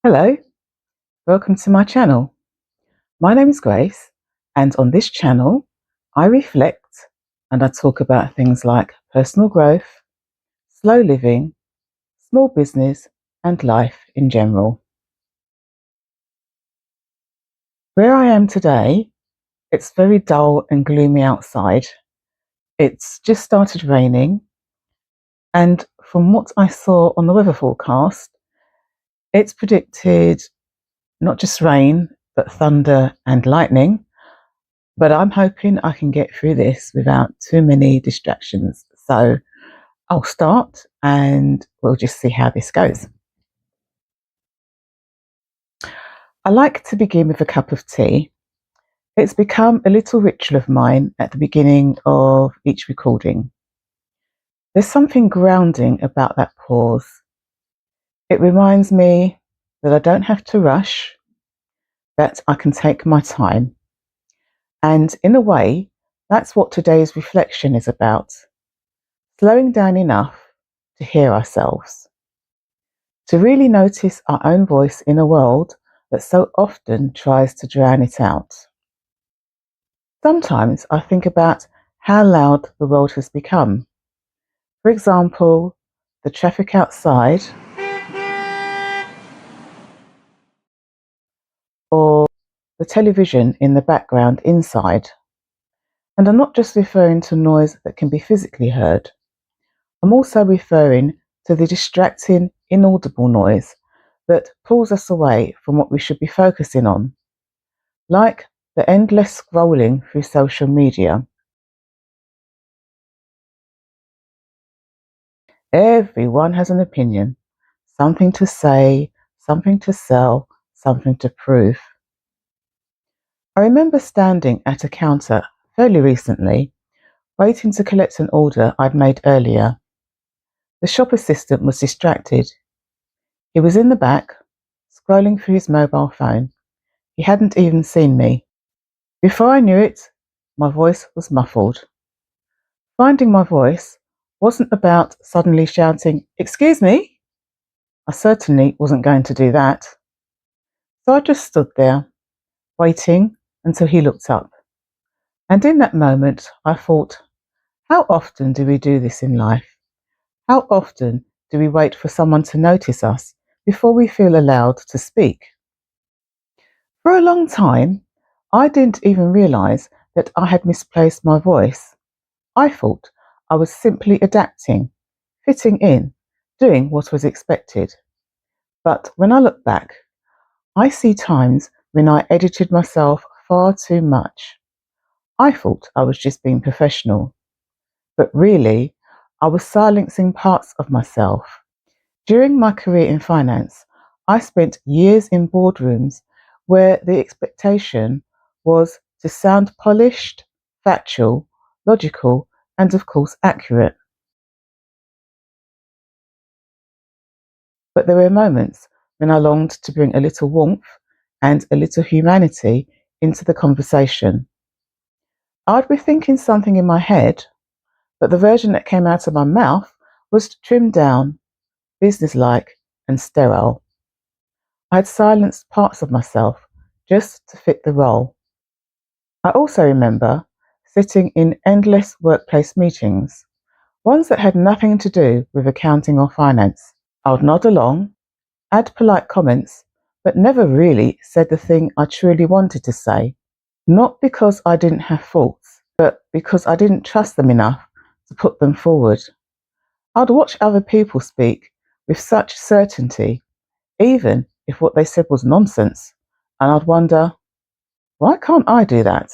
Hello, welcome to my channel. My name is Grace, and on this channel, I reflect and I talk about things like personal growth, slow living, small business, and life in general. Where I am today, it's very dull and gloomy outside. It's just started raining, and from what I saw on the weather forecast, it's predicted not just rain, but thunder and lightning. But I'm hoping I can get through this without too many distractions. So I'll start and we'll just see how this goes. I like to begin with a cup of tea. It's become a little ritual of mine at the beginning of each recording. There's something grounding about that pause. It reminds me that I don't have to rush, that I can take my time. And in a way, that's what today's reflection is about. Slowing down enough to hear ourselves, to really notice our own voice in a world that so often tries to drown it out. Sometimes I think about how loud the world has become. For example, the traffic outside or the television in the background inside. And I'm not just referring to noise that can be physically heard. I'm also referring to the distracting, inaudible noise that pulls us away from what we should be focusing on, like the endless scrolling through social media. Everyone has an opinion, something to say, something to sell, something to prove. I remember standing at a counter fairly recently, waiting to collect an order I'd made earlier. The shop assistant was distracted. He was in the back, scrolling through his mobile phone. He hadn't even seen me. Before I knew it, my voice was muffled. Finding my voice wasn't about suddenly shouting, "Excuse me?" I certainly wasn't going to do that. So I just stood there, waiting until he looked up. And in that moment, I thought, how often do we do this in life? How often do we wait for someone to notice us before we feel allowed to speak? For a long time, I didn't even realize that I had misplaced my voice. I thought I was simply adapting, fitting in, doing what was expected. But when I look back, I see times when I edited myself far too much. I thought I was just being professional, but really, I was silencing parts of myself. During my career in finance, I spent years in boardrooms where the expectation was to sound polished, factual, logical, and of course accurate. But there were moments when I longed to bring a little warmth and a little humanity into the conversation. I'd be thinking something in my head, but the version that came out of my mouth was trimmed down, businesslike, and sterile. I had silenced parts of myself just to fit the role. I also remember sitting in endless workplace meetings, ones that had nothing to do with accounting or finance. I would nod along, add polite comments, but never really said the thing I truly wanted to say. Not because I didn't have faults, but because I didn't trust them enough to put them forward. I'd watch other people speak with such certainty, even if what they said was nonsense, and I'd wonder, why can't I do that?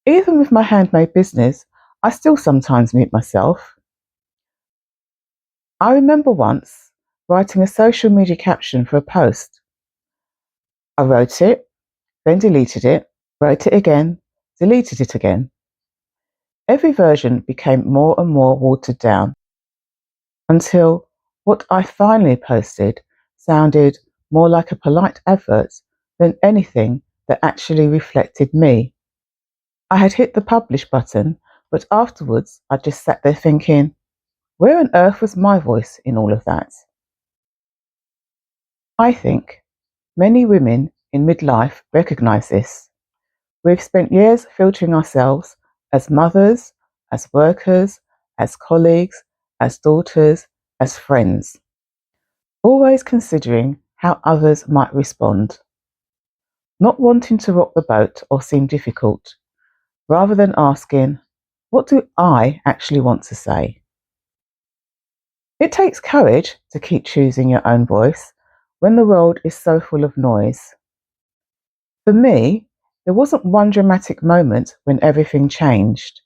Even with my handmade business, I still sometimes mute myself. I remember once writing a social media caption for a post. I wrote it, then deleted it, wrote it again, deleted it again. Every version became more and more watered down until what I finally posted sounded more like a polite advert than anything that actually reflected me. I had hit the publish button, but afterwards I just sat there thinking, where on earth was my voice in all of that? I think many women in midlife recognise this. We've spent years filtering ourselves as mothers, as workers, as colleagues, as daughters, as friends, always considering how others might respond, not wanting to rock the boat or seem difficult, rather than asking, what do I actually want to say? It takes courage to keep choosing your own voice when the world is so full of noise. For me, there wasn't one dramatic moment when everything changed.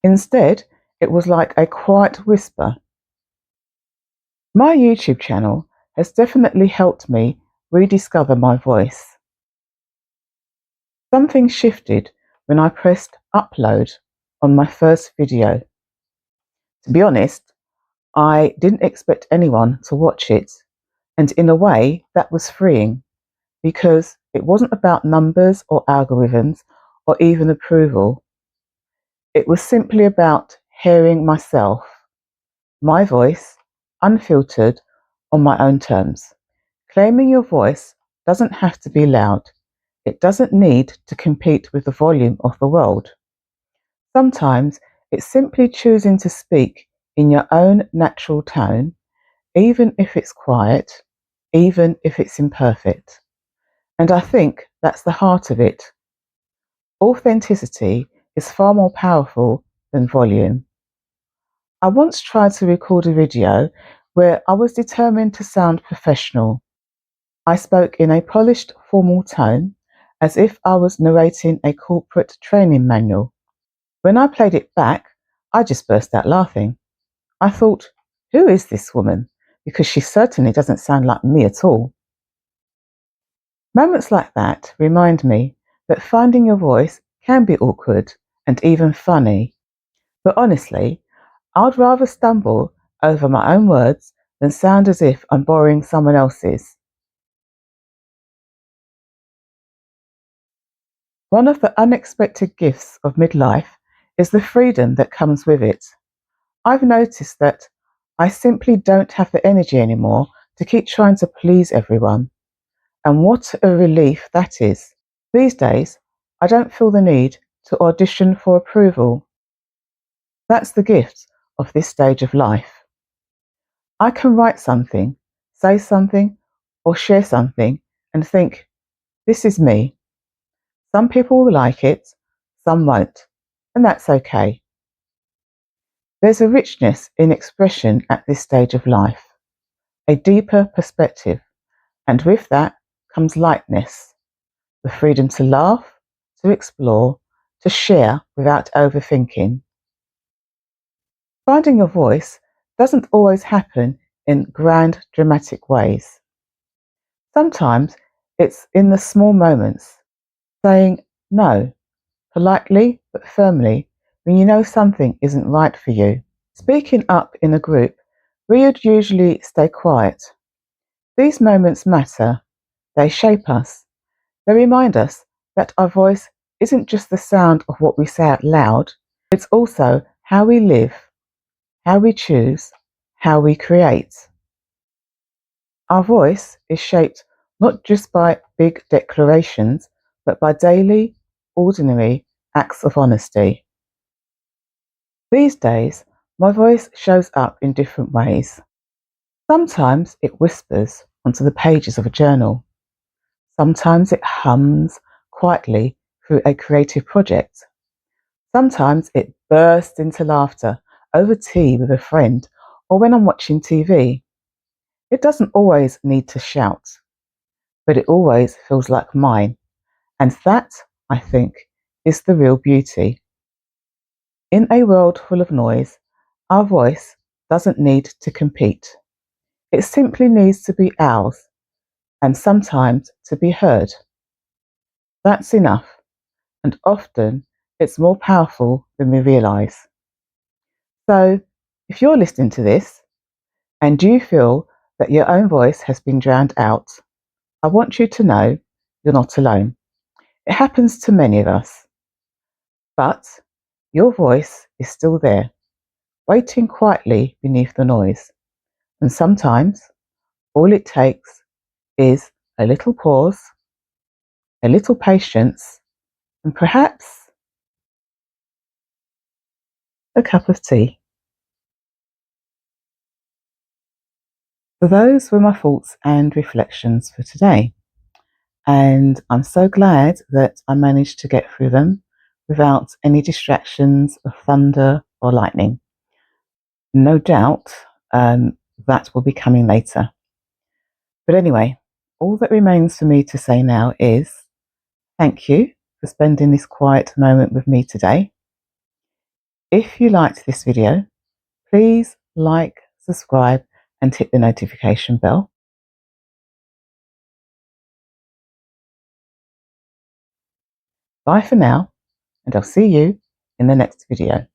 Instead, it was like a quiet whisper. My YouTube channel has definitely helped me rediscover my voice. Something shifted when I pressed upload on my first video. To be honest, I didn't expect anyone to watch it, and in a way that was freeing because it wasn't about numbers or algorithms or even approval. It was simply about hearing myself, my voice, unfiltered, on my own terms. Claiming your voice doesn't have to be loud. It doesn't need to compete with the volume of the world. Sometimes it's simply choosing to speak in your own natural tone, even if it's quiet, even if it's imperfect. And I think that's the heart of it. Authenticity is far more powerful than volume. I once tried to record a video where I was determined to sound professional. I spoke in a polished, formal tone, as if I was narrating a corporate training manual. When I played it back, I just burst out laughing. I thought, who is this woman? Because she certainly doesn't sound like me at all. Moments like that remind me that finding your voice can be awkward and even funny. But honestly, I'd rather stumble over my own words than sound as if I'm borrowing someone else's. One of the unexpected gifts of midlife is the freedom that comes with it. I've noticed that I simply don't have the energy anymore to keep trying to please everyone. And what a relief that is. These days, I don't feel the need to audition for approval. That's the gift of this stage of life. I can write something, say something, or share something and think, this is me. Some people will like it, some won't, and that's okay. There's a richness in expression at this stage of life, a deeper perspective, and with that comes lightness, the freedom to laugh, to explore, to share without overthinking. Finding your voice doesn't always happen in grand, dramatic ways. Sometimes it's in the small moments, saying no, politely but firmly, when you know something isn't right for you. Speaking up in a group where you'd usually stay quiet. These moments matter. They shape us. They remind us that our voice isn't just the sound of what we say out loud, it's also how we live, how we choose, how we create. Our voice is shaped not just by big declarations, but by daily, ordinary acts of honesty. These days, my voice shows up in different ways. Sometimes it whispers onto the pages of a journal. Sometimes it hums quietly through a creative project. Sometimes it bursts into laughter over tea with a friend or when I'm watching TV. It doesn't always need to shout, but it always feels like mine. And that, I think, is the real beauty. In a world full of noise, our voice doesn't need to compete. It simply needs to be ours and sometimes to be heard. That's enough, and often it's more powerful than we realise. So, if you're listening to this and you feel that your own voice has been drowned out, I want you to know you're not alone. It happens to many of us. But your voice is still there, waiting quietly beneath the noise. And sometimes all it takes is a little pause, a little patience, and perhaps a cup of tea. So those were my thoughts and reflections for today. And I'm so glad that I managed to get through them without any distractions of thunder or lightning. No doubt that will be coming later. But anyway, all that remains for me to say now is thank you for spending this quiet moment with me today. If you liked this video, please like, subscribe, and hit the notification bell. Bye for now, and I'll see you in the next video.